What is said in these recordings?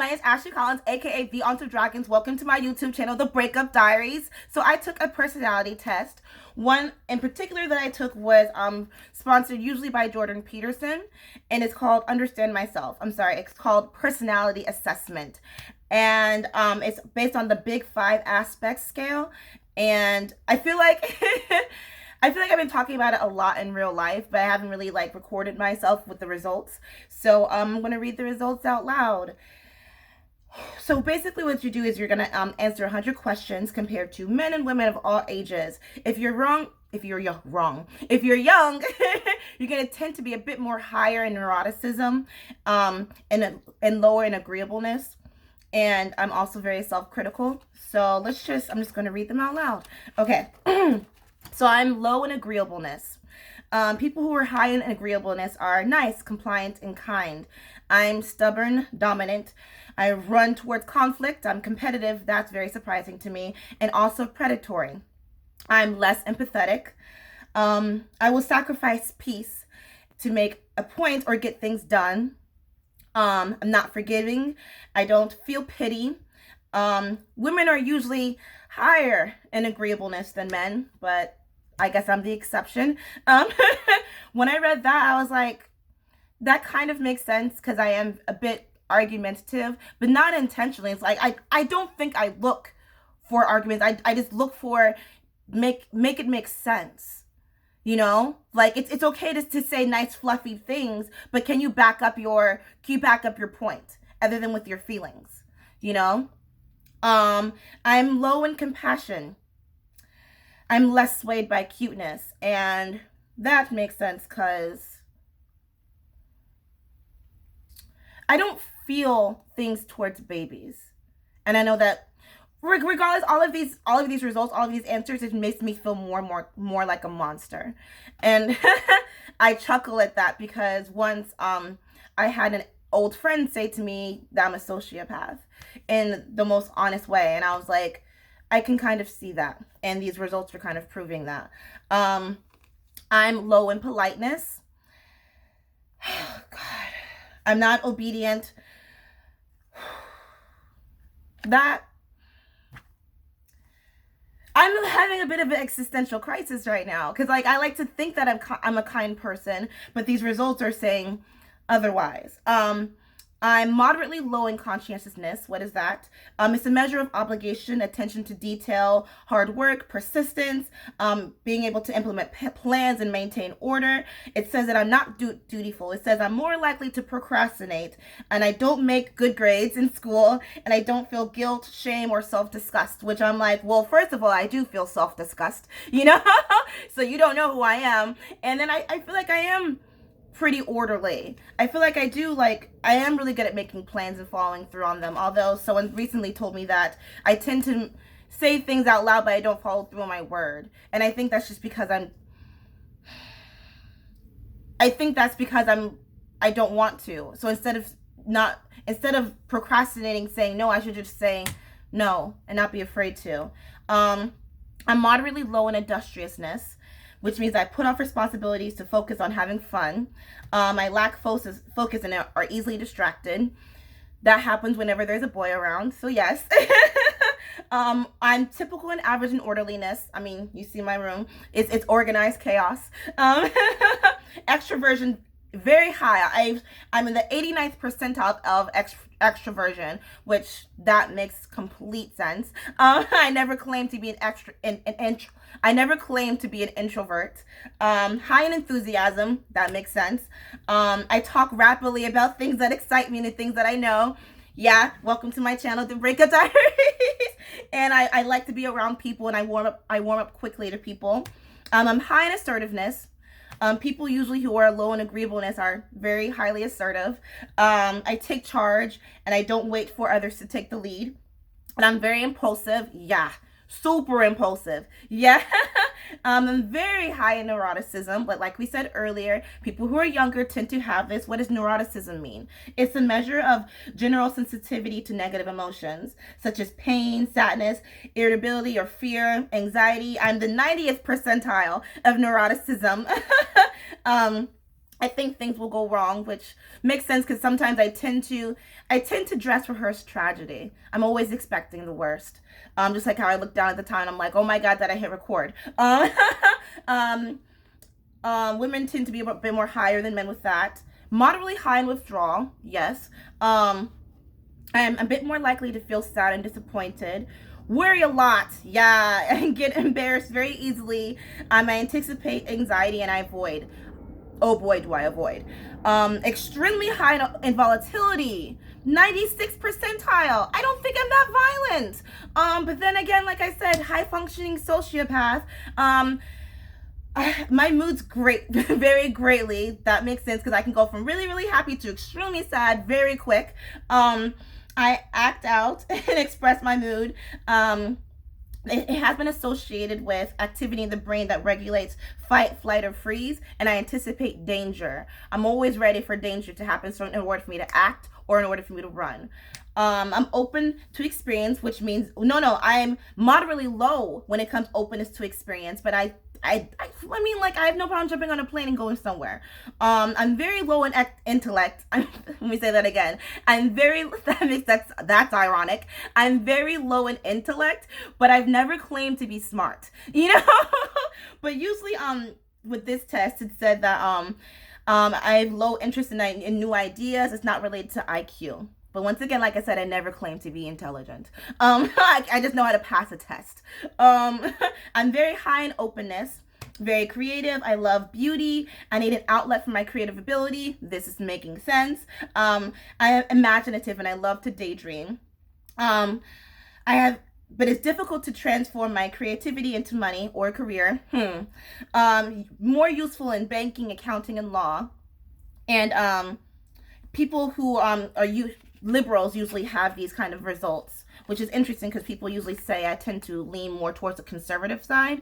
my name is Ashley Collins, aka The Aunt of Dragons. Welcome to my YouTube channel, The Breakup Diaries. So I took a personality test. One in particular that I took was sponsored usually by Jordan Peterson, and it's called Understand Myself. I'm sorry, it's called Personality Assessment. And it's based on the Big Five Aspect Scale. And I feel like I've been talking about it a lot in real life, but I haven't really like recorded myself with the results. So I'm going to read the results out loud. So basically what you do is you're going to answer 100 questions compared to men and women of all ages. If you're young, you're going to tend to be a bit more higher in neuroticism, and lower in agreeableness. And I'm also very self-critical. So I'm just going to read them out loud. Okay. So I'm low in agreeableness. People who are high in agreeableness are nice, compliant, and kind. I'm stubborn, dominant. I run towards conflict. I'm competitive. That's very surprising to me. And also predatory. I'm less empathetic. I will sacrifice peace to make a point or get things done. I'm not forgiving. I don't feel pity. Women are usually higher in agreeableness than men, but I guess I'm the exception. When I read that, I was like, that kind of makes sense because I am a bit argumentative, but not intentionally. It's like I don't think I look for arguments. I just look for make it make sense. You know, like it's okay to say nice fluffy things, but can you back up your point other than with your feelings? You know, I'm low in compassion. I'm less swayed by cuteness, and that makes sense because I don't feel things towards babies. And I know that regardless, all of these results, all of these answers, it makes me feel more like a monster. And I chuckle at that because once I had an old friend say to me that I'm a sociopath in the most honest way, and I was like, I can kind of see that, and these results are kind of proving that. I'm low in politeness. God, I'm not obedient. That I'm having a bit of an existential crisis right now because like I like to think that I'm a kind person, but these results are saying otherwise. I'm moderately low in conscientiousness. What is that? It's a measure of obligation, attention to detail, hard work, persistence, being able to implement plans and maintain order. It says that I'm not dutiful. It says I'm more likely to procrastinate, and I don't make good grades in school, and I don't feel guilt, shame, or self-disgust, which I'm like, well, first of all, I do feel self-disgust, you know? So you don't know who I am. And then I feel like I am pretty orderly. I feel like I am really good at making plans and following through on them. Although someone recently told me that I tend to say things out loud, but I don't follow through on my word. And I think that's just because I don't want to. So instead of procrastinating, saying no, I should just say no and not be afraid to. I'm moderately low in industriousness, which means I put off responsibilities to focus on having fun. I lack focus and are easily distracted. That happens whenever there's a boy around, so yes. I'm typical and average in orderliness. I mean, you see my room. It's organized chaos. Extroversion, very high. I'm in the 89th percintile of extroversion, which that makes complete sense. I never claimed to be an introvert. High in enthusiasm, that makes sense. I talk rapidly about things that excite me and the things that I know. Yeah, welcome to my channel, The Breakup Diaries. And I like to be around people, and I warm up quickly to people. I'm high in assertiveness. People usually who are low in agreeableness are very highly assertive. I take charge, and I don't wait for others to take the lead. And I'm very impulsive. Yeah, super impulsive. Yeah. I'm very high in neuroticism, but like we said earlier, people who are younger tend to have this. What does neuroticism mean? It's a measure of general sensitivity to negative emotions, such as pain, sadness, irritability, or fear, anxiety. I'm the 90th percentile of neuroticism. I think things will go wrong, which makes sense because sometimes I tend to dress rehearse tragedy. I'm always expecting the worst. Just like how I look down at the time, I'm like, oh my god, that I hit record. Um, Women tend to be a bit more higher than men with that. Moderately high in withdrawal, yes. I'm a bit more likely to feel sad and disappointed. Worry a lot, yeah, and get embarrassed very easily. I anticipate anxiety and I avoid. Oh boy, do I avoid. Extremely high in volatility. 96th percentile. I don't think I'm that violent. But then again, like I said, high functioning sociopath. My mood's great, very greatly. That makes sense because I can go from really, really happy to extremely sad very quick. I act out and express my mood. It has been associated with activity in the brain that regulates fight, flight, or freeze, and I anticipate danger. I'm always ready for danger to happen in order for me to act or in order for me to run. I'm open to experience, which means I'm moderately low when it comes to openness to experience, but I mean, like, I have no problem jumping on a plane and going somewhere. I'm very low in intellect. Let me say that again. That's ironic. I'm very low in intellect, but I've never claimed to be smart. But usually, with this test, it said that I have low interest in new ideas. It's not related to IQ. But once again, like I said, I never claimed to be intelligent. I just know how to pass a test. I'm very high in openness, very creative. I love beauty. I need an outlet for my creative ability. This is making sense. I am imaginative and I love to daydream. But it's difficult to transform my creativity into money or career. More useful in banking, accounting, and law. And people who liberals usually have these kind of results, which is interesting because people usually say I tend to lean more towards the conservative side.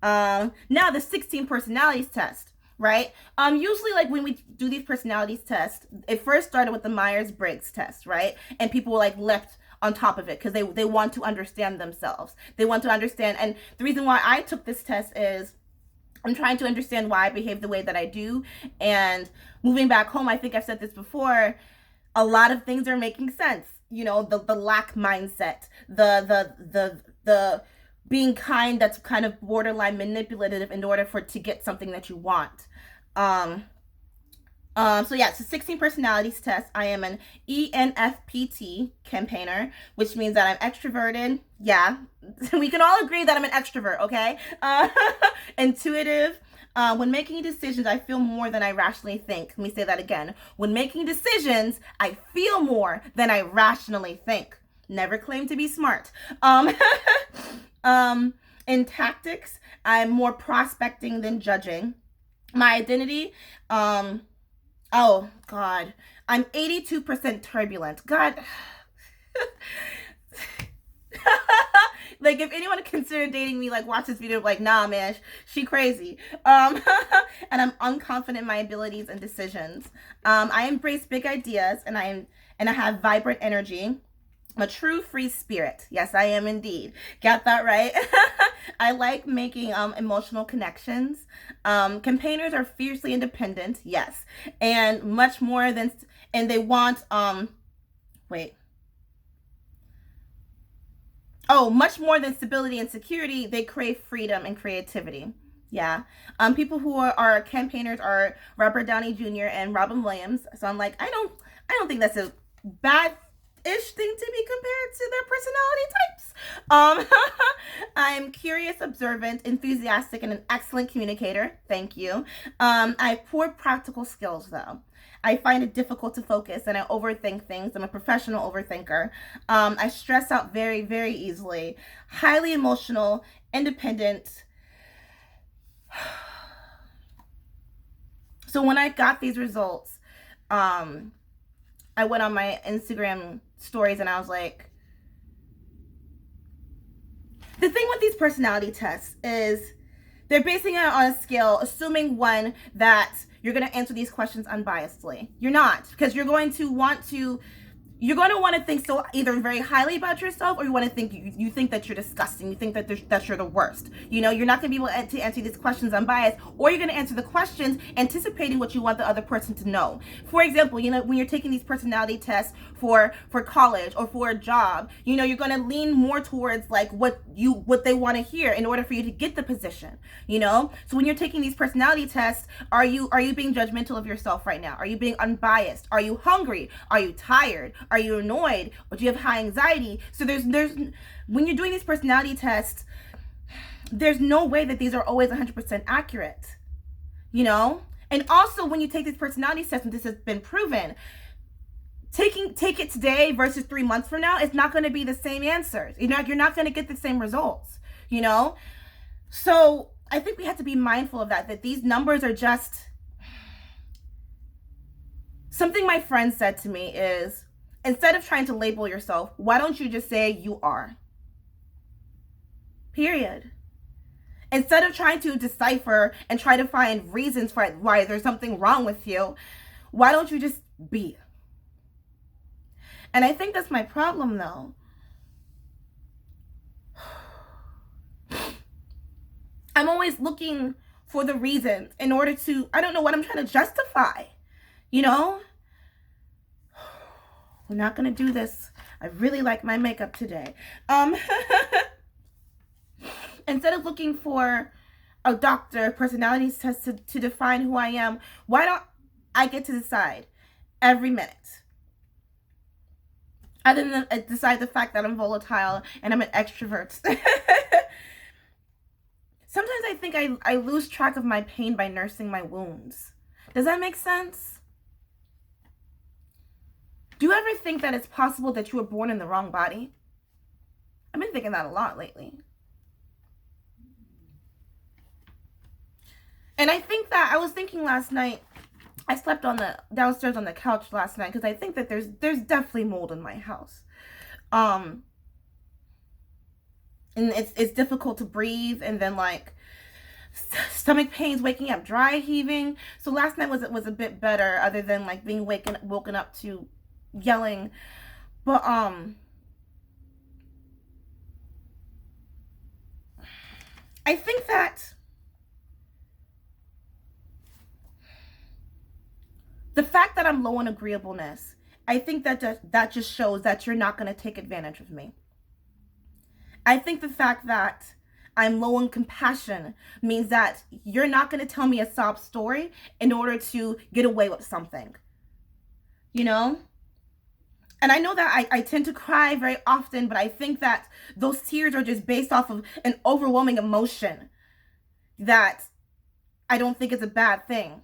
Now the 16 personalities test, right? Usually, like, when we do these personalities tests, it first started with the Myers-Briggs test, right? And people like leapt on top of it because they want to understand themselves. They want to understand, and the reason why I took this test is I'm trying to understand why I behave the way that I do. And moving back home, I think I've said this before, a lot of things are making sense. The lack mindset, the being kind that's kind of borderline manipulative in order to get something that you want. So yeah, it's a 16 personalities test. I am an ENFPT campaigner, which means that I'm extroverted. Yeah, we can all agree that I'm an extrovert, okay? Intuitive. When making decisions, I feel more than I rationally think. Let me say that again. When making decisions, I feel more than I rationally think. Never claim to be smart. In tactics, I'm more prospecting than judging. My identity, oh God, I'm 82% turbulent. God. Like, if anyone considered dating me, like, watch this video, like, nah, man, she crazy. And I'm unconfident in my abilities and decisions. I embrace big ideas, and I have vibrant energy. I'm a true free spirit. Yes, I am indeed. Got that right? I like making emotional connections. Campaigners are fiercely independent. Yes, and much more than, and they want much more than stability and security, they crave freedom and creativity. Yeah. People who are campaigners are Robert Downey Jr. and Robin Williams. So I'm like, I don't think that's a bad-ish thing to be compared to their personality types. I'm curious, observant, enthusiastic, and an excellent communicator. Thank you. I have poor practical skills, though. I find it difficult to focus and I overthink things. I'm a professional overthinker. I stress out very, very easily. Highly emotional, independent. So when I got these results, I went on my Instagram stories and I was like, the thing with these personality tests is they're basing it on a scale, assuming one, that you're going to answer these questions unbiasedly. You're not, because you're going to want to you're going to want to think so either very highly about yourself, or you want to think you think that you're disgusting. You think that you're the worst. You know, you're not going to be able to answer these questions unbiased, or you're going to answer the questions anticipating what you want the other person to know. For example, you know, when you're taking these personality tests for college or for a job, you know, you're going to lean more towards like what they want to hear in order for you to get the position, you know? So when you're taking these personality tests, are you being judgmental of yourself right now? Are you being unbiased? Are you hungry? Are you tired? Are you annoyed? Or do you have high anxiety? So there's when you're doing these personality tests, there's no way that these are always 100% accurate, you know? And also when you take these personality tests, and this has been proven, take it today versus 3 months from now, it's not going to be the same answers. You're not going to get the same results, you know? So I think we have to be mindful of that these numbers are just... Something my friend said to me is, instead of trying to label yourself, why don't you just say you are? Period. Instead of trying to decipher and try to find reasons for why there's something wrong with you, why don't you just be? And I think that's my problem, though. I'm always looking for the reasons in order to, I don't know what I'm trying to justify, you know? We're not going to do this. I really like my makeup today. Instead of looking for a doctor, personality test to define who I am, why don't I get to decide every minute? Other than decide the fact that I'm volatile and I'm an extrovert. Sometimes I think I lose track of my pain by nursing my wounds. Does that make sense? Do you ever think that it's possible that you were born in the wrong body? I've been thinking that a lot lately. And I think that, I was thinking last night, I slept downstairs on the couch last night because I think that there's definitely mold in my house. And it's difficult to breathe, and then like stomach pains, waking up, dry heaving. So last night was a bit better, other than like being woken up to yelling. But I think that the fact that I'm low on agreeableness, I think that just shows that you're not going to take advantage of me. I think the fact that I'm low on compassion means that you're not going to tell me a sob story in order to get away with something, you know? And I know that I tend to cry very often, but I think that those tears are just based off of an overwhelming emotion that I don't think is a bad thing.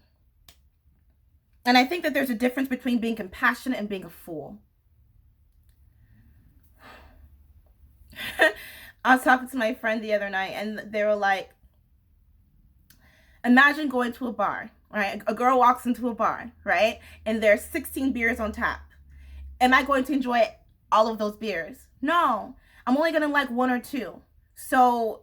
And I think that there's a difference between being compassionate and being a fool. I was talking to my friend the other night, and they were like, imagine going to a bar, right? A girl walks into a bar, right? And there's 16 beers on tap. Am I going to enjoy all of those beers? No. I'm only going to like one or two. So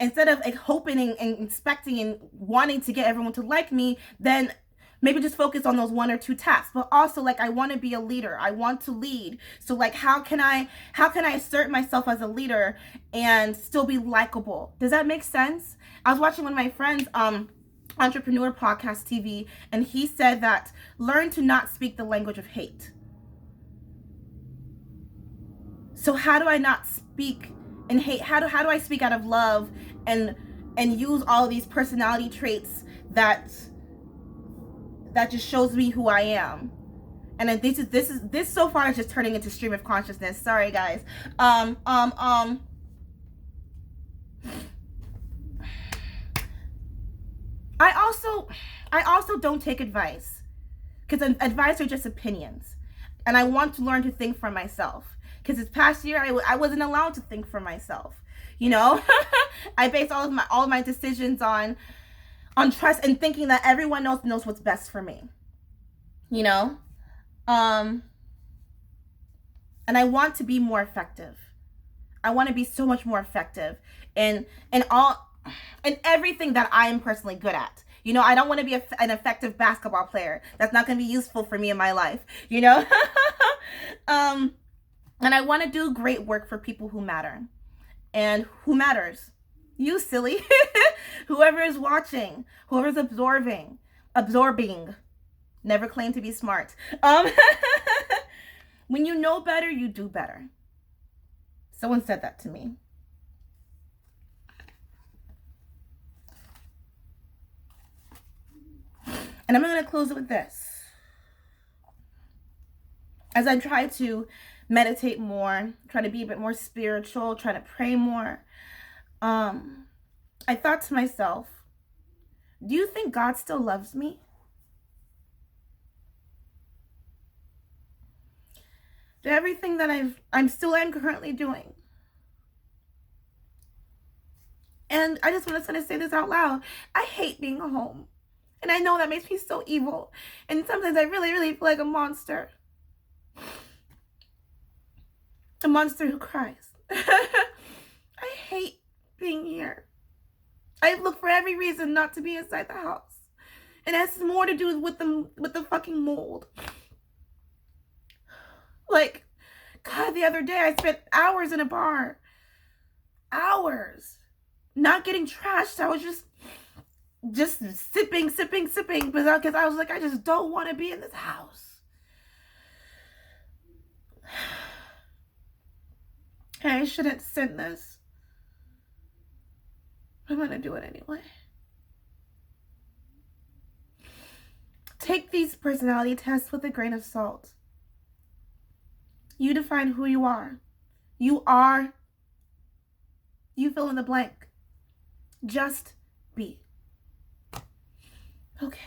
instead of like hoping and expecting and wanting to get everyone to like me, then maybe just focus on those one or two taps. But also, like, I want to be a leader. I want to lead. So like, how can I assert myself as a leader and still be likable? Does that make sense? I was watching one of my friends entrepreneur podcast TV, and he said that learn to not speak the language of hate. So how do I not speak in hate? How do I speak out of love and use all these personality traits that just shows me who I am? And then this so far is just turning into stream of consciousness. Sorry guys. I also don't take advice, because advice are just opinions, and I want to learn to think for myself. Because this past year I wasn't allowed to think for myself. You know, I based all of my decisions on trust and thinking that everyone else knows what's best for me. You know, and I want to be more effective. I want to be so much more effective in everything that I am personally good at. You know, I don't want to be an effective basketball player. That's not going to be useful for me in my life, you know? And I want to do great work for people who matter. And who matters? You, silly. Whoever is watching, whoever's absorbing. Never claim to be smart. When you know better, you do better. Someone said that to me. And I'm going to close it with this. As I try to meditate more, try to be a bit more spiritual, try to pray more, I thought to myself, do you think God still loves me? To everything that I'm currently doing. And I just want to say this out loud. I hate being home. And I know that makes me so evil. And sometimes I really, really feel like a monster. A monster who cries. I hate being here. I look for every reason not to be inside the house. And it has more to do with the fucking mold. Like, God, the other day I spent hours in a bar. Hours. Not getting trashed. I was just sipping, because I was like, I just don't want to be in this house. I shouldn't send this. I'm going to do it anyway. Take these personality tests with a grain of salt. You define who you are. You fill in the blank. Just be. Okay.